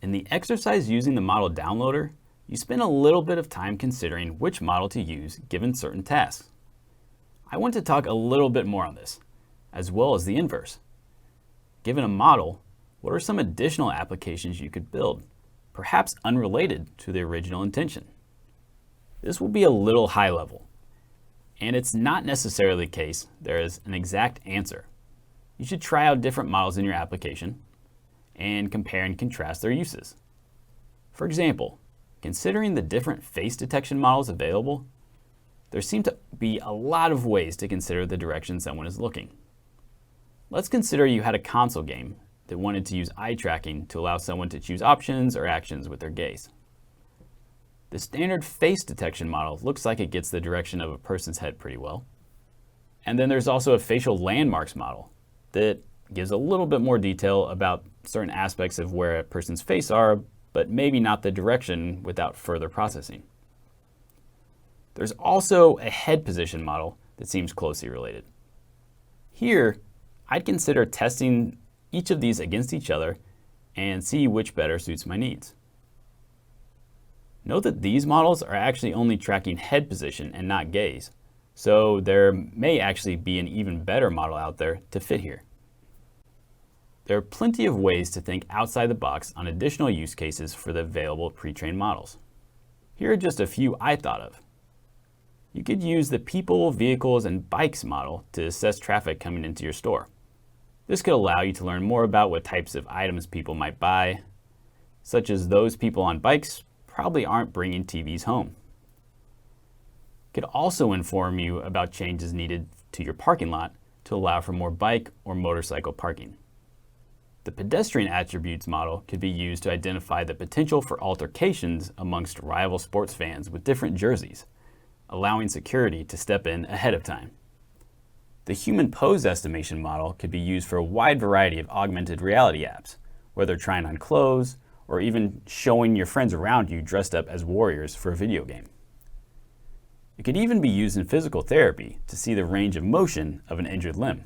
In the exercise using the model downloader, you spend a little bit of time considering which model to use given certain tasks. I want to talk a little bit more on this, as well as the inverse. Given a model, what are some additional applications you could build, perhaps unrelated to the original intention? This will be a little high level, and it's not necessarily the case there is an exact answer. You should try out different models in your application and compare and contrast their uses. For example, considering the different face detection models available, there seem to be a lot of ways to consider the direction someone is looking. Let's consider you had a console game that wanted to use eye tracking to allow someone to choose options or actions with their gaze. The standard face detection model looks like it gets the direction of a person's head pretty well. And then there's also a facial landmarks model that gives a little bit more detail about certain aspects of where a person's face are, but maybe not the direction without further processing. There's also a head position model that seems closely related. Here, I'd consider testing each of these against each other and see which better suits my needs. Note that these models are actually only tracking head position and not gaze, so there may actually be an even better model out there to fit here. There are plenty of ways to think outside the box on additional use cases for the available pre-trained models. Here are just a few I thought of. You could use the people, vehicles, and bikes model to assess traffic coming into your store. This could allow you to learn more about what types of items people might buy, such as those people on bikes probably aren't bringing TVs home. It could also inform you about changes needed to your parking lot to allow for more bike or motorcycle parking. The pedestrian attributes model could be used to identify the potential for altercations amongst rival sports fans with different jerseys, allowing security to step in ahead of time. The human pose estimation model could be used for a wide variety of augmented reality apps, whether trying on clothes or even showing your friends around you dressed up as warriors for a video game. It could even be used in physical therapy to see the range of motion of an injured limb.